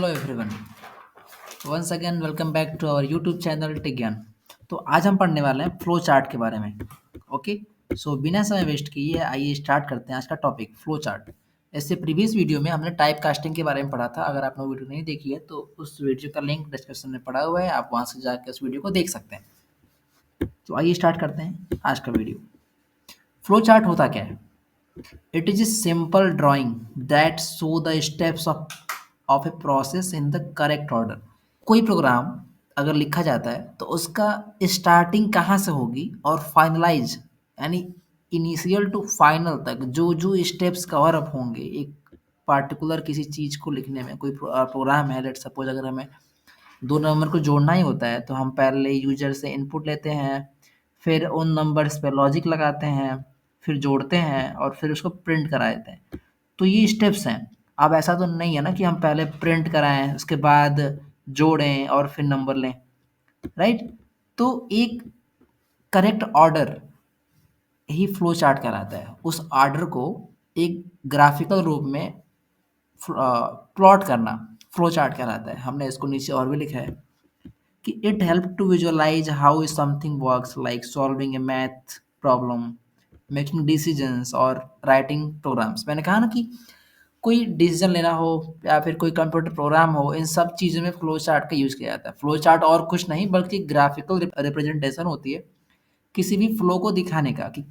Everyone, once again welcome back to our YouTube channel tech Gyan. तो आज हम पढ़ने वाले हैं फ्लो चार्ट के बारे में। ओके, सो बिना समय वेस्ट किए आइए स्टार्ट करते हैं आज का टॉपिक फ्लो चार्ट। इससे प्रीवियस वीडियो में हमने टाइप कास्टिंग के बारे में पढ़ा था। अगर आपने वीडियो नहीं देखी है तो उस वीडियो का लिंक डिस्क्रिप्शन में पड़ा हुआ है, आप वहाँ से जाकर उस वीडियो को देख सकते हैं। तो आइए स्टार्ट करते हैं आज का वीडियो। फ्लो चार्ट होता क्या है? It is a simple drawing that show the steps of a process in the correct order. कोई प्रोग्राम अगर लिखा जाता है तो उसका स्टार्टिंग कहाँ से होगी और फाइनलाइज यानी इनिशियल टू फाइनल तक जो जो स्टेप्स कवर अप होंगे एक पार्टिकुलर किसी चीज़ को लिखने में। कोई प्रोग्राम है, लेट सपोज अगर हमें दो नंबर को जोड़ना ही होता है तो हम पहले यूजर से इनपुट लेते हैं, फिर उन नंबर्स पे लॉजिक लगाते हैं, फिर जोड़ते हैं और फिर उसको प्रिंट करा देते हैं। तो ये स्टेप्स हैं। अब ऐसा तो नहीं है ना कि हम पहले प्रिंट कराएं उसके बाद जोड़ें और फिर नंबर लें, राइट? तो एक करेक्ट ऑर्डर ही फ्लो चार्ट कहलाता है। उस ऑर्डर को एक ग्राफिकल रूप में प्लॉट करना फ्लो चार्ट कहलाता है। हमने इसको नीचे और भी लिखा है कि it help to visualise how something works like solving a math problem, making decisions और राइटिंग प्रोग्राम्स। मैंने कहा ना कि कोई डिसीजन लेना हो या फिर कोई कंप्यूटर प्रोग्राम हो, इन सब चीज़ों में फ्लो चार्ट का यूज़ किया जाता है। फ्लो चार्ट और कुछ नहीं बल्कि ग्राफिकल रिप्रेजेंटेशन होती है किसी भी फ्लो को दिखाने का कि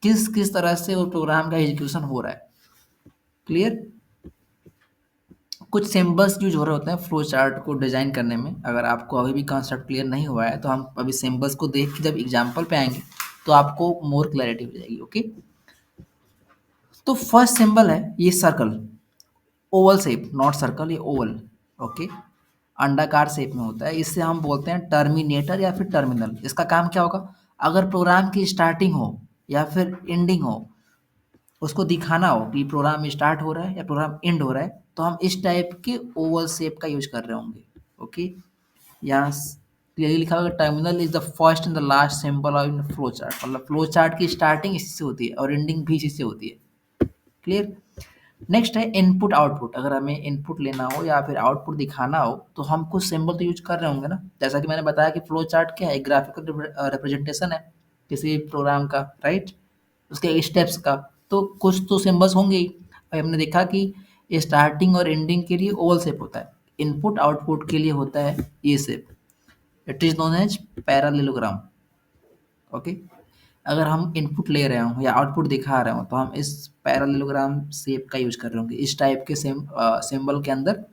किस किस तरह से वो प्रोग्राम का एग्जीक्यूशन हो रहा है। क्लियर? कुछ सिंबल्स यूज हो रहे होते हैं फ्लो चार्ट को डिजाइन करने में। अगर आपको अभी भी कॉन्सेप्ट क्लियर नहीं हुआ है तो हम अभी सिंबल्स को देख के जब एग्जांपल पे आएंगे तो आपको मोर क्लैरिटी हो जाएगी। ओके, तो फर्स्ट सिंबल है ये circle, Oval shape, not circle, ये ओवल। ओके, अंडाकार शेप में होता है। इससे हम बोलते हैं टर्मिनेटर या फिर टर्मिनल। इसका काम क्या होगा? अगर प्रोग्राम की स्टार्टिंग हो या फिर एंडिंग हो, उसको दिखाना हो कि प्रोग्राम स्टार्ट हो रहा है या प्रोग्राम एंड हो रहा है, तो हम इस टाइप के ओवल शेप का यूज कर रहे होंगे। ओके, यहाँ क्लियरली लिखा होगा terminal is the first and the last symbol of in flow chart. मतलब फ्लो चार्ट की स्टार्टिंग इसी से होती है और एंडिंग भी इसी से होती है। क्लियर? नेक्स्ट है इनपुट आउटपुट। अगर हमें इनपुट लेना हो या फिर आउटपुट दिखाना हो तो हम कुछ सिंबल तो यूज कर रहे होंगे ना। जैसा कि मैंने बताया कि फ्लो चार्ट क्या है, ग्राफिकल रिप्रेजेंटेशन है किसी प्रोग्राम का, राइट? उसके स्टेप्स का। तो कुछ तो सिंबल्स होंगे ही। और हमने देखा कि स्टार्टिंग और एंडिंग के लिए ओवल शेप होता है, इनपुट आउटपुट के लिए होता है ये shape. It is known as parallelogram. Okay, अगर हम इनपुट ले रहे हों या आउटपुट दिखा रहे हों तो हम इस पैरालेलोग्राम शेप का यूज कर रहे होंगे। इस टाइप के सिंबल के अंदर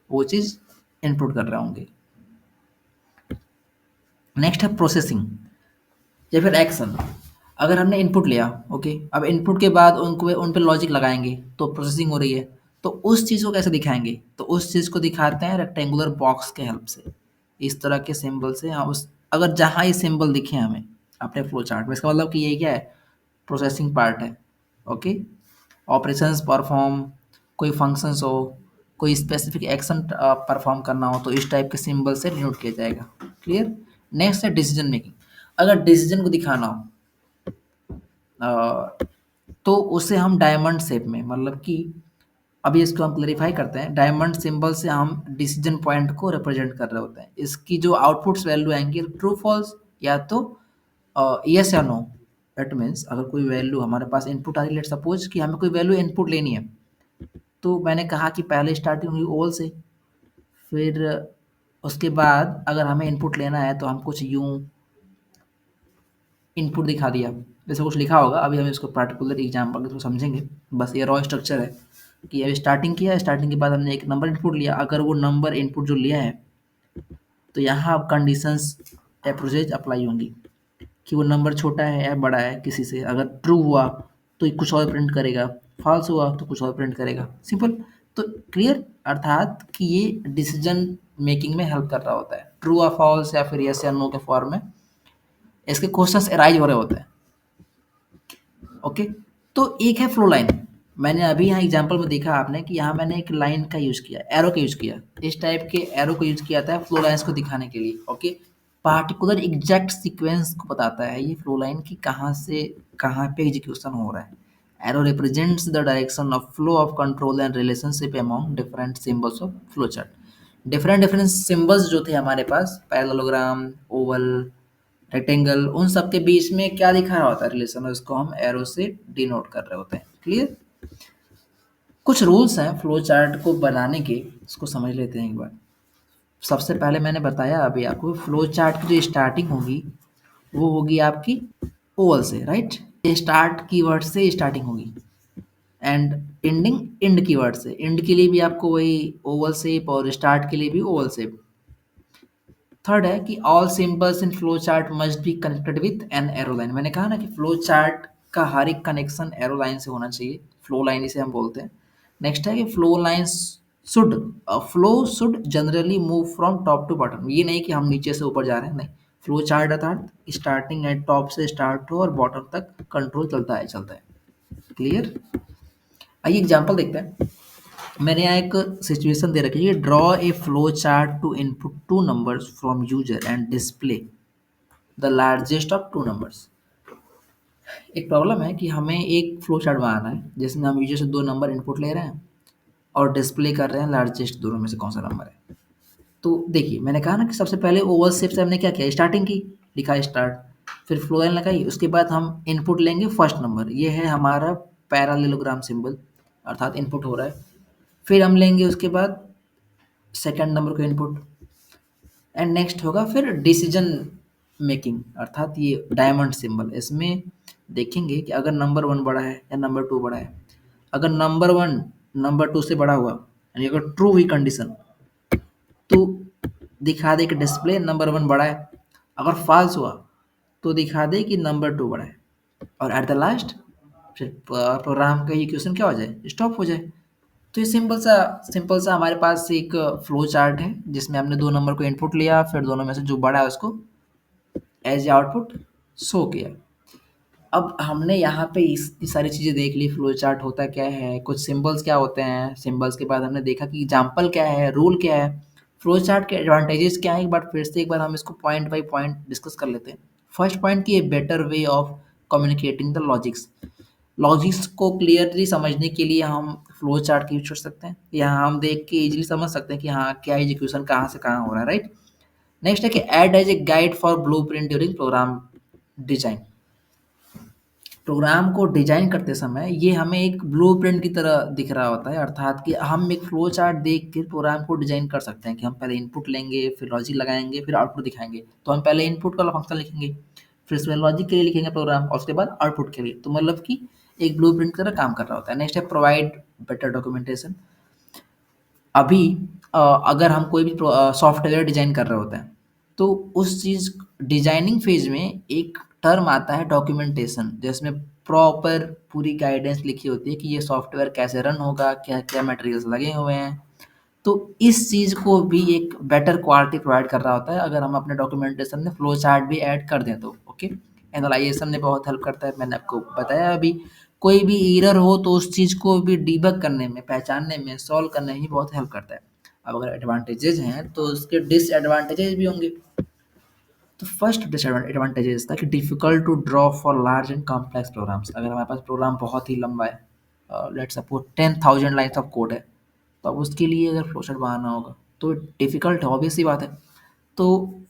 वो चीज़ इनपुट कर रहे होंगे। नेक्स्ट है प्रोसेसिंग या फिर एक्शन। अगर हमने इनपुट लिया, ओके, अब इनपुट के बाद उनको उन पे लॉजिक लगाएंगे तो प्रोसेसिंग हो रही है। तो उस चीज़ को कैसे दिखाएंगे? तो उस चीज़ को दिखाते हैं रेक्टेंगुलर बॉक्स के हेल्प से। इस तरह के सिंबल से हम उस अगर जहाँ ये सिंबल दिखे हमें अपने फ्लो चार्ट में, इसका मतलब कि ये क्या है? प्रोसेसिंग पार्ट है। ओके, ऑपरेशंस परफॉर्म, कोई फंक्शंस हो, कोई स्पेसिफिक एक्शन परफॉर्म करना हो तो इस टाइप के सिंबल से डिनोट किया जाएगा। क्लियर? नेक्स्ट है डिसीजन मेकिंग। अगर डिसीजन को दिखाना हो तो उसे हम डायमंड शेप में, मतलब कि अभी इसको हम क्लेरिफाई करते हैं। डायमंड सिंबल से हम डिसीजन पॉइंट को रिप्रेजेंट कर रहे होते हैं। इसकी जो आउटपुट्स वैल्यू आएंगी ट्रू फॉल्स या तो यस या नो। दैट मीन्स अगर कोई वैल्यू हमारे पास इनपुट आ रही है, लेट सपोज कि हमें कोई वैल्यू इनपुट लेनी है, तो मैंने कहा कि पहले स्टार्टिंग हुई ओवल से, फिर उसके बाद अगर हमें इनपुट लेना है तो हम कुछ यूं इनपुट दिखा दिया, जैसे कुछ लिखा होगा। अभी हम इसको पार्टिकुलर एग्जाम्पल के थ्रू समझेंगे। बस ये रॉ स्ट्रक्चर है कि अभी स्टार्टिंग किया, स्टार्टिंग के बाद हमने एक नंबर इनपुट लिया। अगर वो नंबर इनपुट जो लिया है तो यहाँ अब कंडीशंस अप्रोचेज अप्लाई होंगी कि वो नंबर छोटा है या बड़ा है किसी से। अगर ट्रू हुआ तो ये कुछ और प्रिंट करेगा, फॉल्स हुआ तो कुछ और प्रिंट करेगा। सिंपल। तो क्लियर? अर्थात कि ये डिसीजन मेकिंग में हेल्प कर रहा होता है। ट्रू और फॉल्स या फिर यस या नो के फॉर्म में इसके क्वेश्चंस अराइज हो रहे होते हैं। ओके, तो एक है फ्लो लाइन। मैंने अभी यहाँ एग्जांपल में देखा आपने कि यहाँ मैंने एक लाइन का यूज किया, एरो का यूज किया। इस टाइप के एरो को यूज किया था फ्लो लाइंस को दिखाने के लिए। ओके, पार्टिकुलर एग्जैक्ट सीक्वेंस को बताता है ये फ्लो लाइन की कहाँ से कहाँ पे एग्जीक्यूशन हो रहा है। Arrow represents the direction of flow of control and relationship among different symbols of flow chart. Different different symbols जो थे हमारे पास, पैरेललोग्राम, ओवल, रेक्टेंगल, उन सब के बीच में क्या दिखा रहा होता है रिलेशन, उसको हम एरो से डिनोट कर रहे होते हैं। क्लियर? कुछ रूल्स हैं फ्लो चार्ट को बनाने के, इसको समझ लेते हैं एक बार। सबसे पहले मैंने बताया अभी आपको, फ्लो चार्ट की जो स्टार्टिंग होगी वो होगी आपकी ओवल से, राइट? स्टार्ट कीवर्ड से स्टार्टिंग होगी एंड एंडिंग एंड कीवर्ड से। एंड के लिए भी आपको वही ओवल शेप और स्टार्ट के लिए भी ओवल शेप। थर्ड है कि all symbols in flow chart must be connected with an arrow line. मैंने कहा ना कि फ्लो चार्ट का हर एक कनेक्शन एरो लाइन से होना चाहिए, फ्लो लाइन इसे हम बोलते हैं। नेक्स्ट है कि flow lines should flow should generally move from top to bottom. ये नहीं कि हम नीचे से ऊपर जा रहे हैं, नहीं। फ्लो चार्ट अर्थात स्टार्टिंग एट टॉप से स्टार्ट हो और बॉटम तक कंट्रोल चलता है। क्लियर? आइए एग्जाम्पल देखते हैं। मैंने यहाँ एक सिचुएशन दे रखी है, draw a flow chart to input two numbers from user and display the largest of two numbers. एक प्रॉब्लम है कि हमें एक फ्लो चार्ट बनाना है जिसमें हम यूजर से दो नंबर इनपुट ले रहे हैं और डिस्प्ले कर रहे हैं लार्जेस्ट दोनों में से कौन सा नंबर है। तो देखिए, मैंने कहा ना कि सबसे पहले ओवल शेप से हमने क्या किया, स्टार्टिंग की, लिखा स्टार्ट, फिर फ्लो लाइन लगाई, उसके बाद हम इनपुट लेंगे फर्स्ट नंबर, ये है हमारा पैरालेलोग्राम सिंबल, अर्थात इनपुट हो रहा है। फिर हम लेंगे उसके बाद सेकंड नंबर को इनपुट, एंड नेक्स्ट होगा फिर डिसीजन मेकिंग, अर्थात ये डायमंड सिंबल। इसमें देखेंगे कि अगर नंबर वन बड़ा है या नंबर टू बड़ा है। अगर नंबर वन नंबर टू से बड़ा हुआ, यानी अगर ट्रू हुई कंडीशन, तो दिखा दे कि डिस्प्ले नंबर वन बड़ा है। अगर फॉल्स हुआ तो दिखा दे कि नंबर टू बड़ा है। और एट द लास्ट फिर प्रोग्राम का इक्वेशन क्या हो जाए, स्टॉप हो जाए। तो ये सिंपल सा हमारे पास एक फ्लो चार्ट है जिसमें हमने दो नंबर को इनपुट लिया, फिर दोनों में से जो बड़ा है उसको एज आउटपुट शो किया। अब हमने यहाँ पे ये सारी चीज़ें देख ली, फ्लो चार्ट होता क्या है, कुछ सिंबल्स क्या होते हैं, सिंबल्स के बाद हमने देखा कि एग्जाम्पल क्या है, रूल क्या है, फ्लो चार्ट के एडवांटेजेस क्या है। एक बार फिर से एक बार हम इसको पॉइंट बाय पॉइंट डिस्कस कर लेते हैं। फर्स्ट पॉइंट की, a better way of communicating the logics. Logics को क्लियरली समझने के लिए हम फ्लो चार्ट का यूज कर सकते हैं। यहाँ हम देख के इजीली समझ सकते हैं कि हाँ क्या एग्जीक्यूशन कहाँ से कहाँ हो रहा है, राइट? नेक्स्ट है कि add as a guide for blueprint during program design. Program को डिजाइन करते समय ये हमें एक ब्लूप्रिंट की तरह दिख रहा होता है, अर्थात कि हम एक फ्लो चार्ट देख के प्रोग्राम को डिजाइन कर सकते हैं कि हम पहले इनपुट लेंगे, फिर लॉजिक लगाएंगे, फिर आउटपुट दिखाएंगे। तो हम पहले इनपुट वाला फंक्शन लिखेंगे, फिर उसमें लॉजिक के लिए लिखेंगे प्रोग्राम, और उसके बाद आउटपुट के लिए। तो मतलब कि एक ब्लूप्रिंट की तरह काम कर रहा होता है। नेक्स्ट है प्रोवाइड बेटर डॉक्यूमेंटेशन। अभी अगर हम कोई भी सॉफ्टवेयर डिजाइन कर रहे होते हैं तो उस चीज़ डिजाइनिंग फेज में एक टर्म आता है डॉक्यूमेंटेशन, जिसमें प्रॉपर पूरी गाइडेंस लिखी होती है कि ये सॉफ्टवेयर कैसे रन होगा, क्या क्या मटेरियल्स लगे हुए हैं। तो इस चीज़ को भी एक बेटर क्वालिटी प्रोवाइड कर रहा होता है अगर हम अपने डॉक्यूमेंटेशन में फ्लो चार्ट भी ऐड कर दें तो। ओके, एनालाइजेशन में बहुत हेल्प करता है, मैंने आपको बताया अभी। कोई भी एरर हो तो उस चीज़ को भी डिबग करने में, पहचानने में, सॉल्व करने में बहुत हेल्प करता है। अब अगर एडवांटेजेस हैं तो उसके डिसएडवांटेजेस भी होंगे। तो फर्स्ट डिसएडवांटेजेस था कि difficult to draw for large and complex programs. अगर हमारे पास प्रोग्राम बहुत ही लंबा है, let's suppose 10,000 lines of code है, तो अब उसके लिए अगर फ्लो चार्ट बनाना होगा तो डिफ़िकल्ट है, ऑब्वियस सी बात है। तो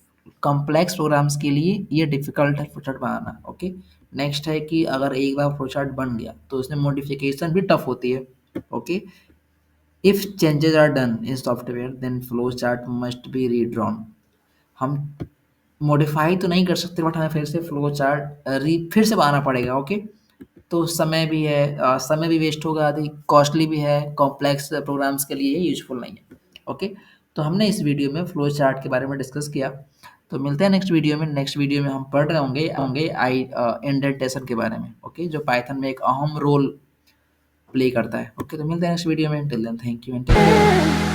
कॉम्प्लेक्स प्रोग्राम्स के लिए ये डिफ़िकल्ट है फ्लो चार्ट बनाना। ओके, नेक्स्ट है कि अगर एक बार फ्लो चार्ट बन गया तो उसमें मॉडिफिकेशन भी टफ होती है। Okay, if changes are done in software then flow chart must be redrawn. हम मॉडिफाई तो नहीं कर सकते, बट हमें फिर से फ्लो चार्ट फिर से बनाना पड़ेगा। ओके, तो समय भी है, समय भी वेस्ट होगा, अधिक कॉस्टली भी है, कॉम्प्लेक्स प्रोग्राम्स के लिए यूजफुल नहीं है। ओके, तो हमने इस वीडियो में फ्लो चार्ट के बारे में डिस्कस किया। तो मिलते हैं नेक्स्ट वीडियो में। नेक्स्ट वीडियो में हम पढ़ रहे होंगे आई इंडेंटेशन के बारे में। ओके, जो पाइथन में एक अहम रोल प्ले करता है। ओके, तो मिलते हैं नेक्स्ट वीडियो में। Till then thank you and take care.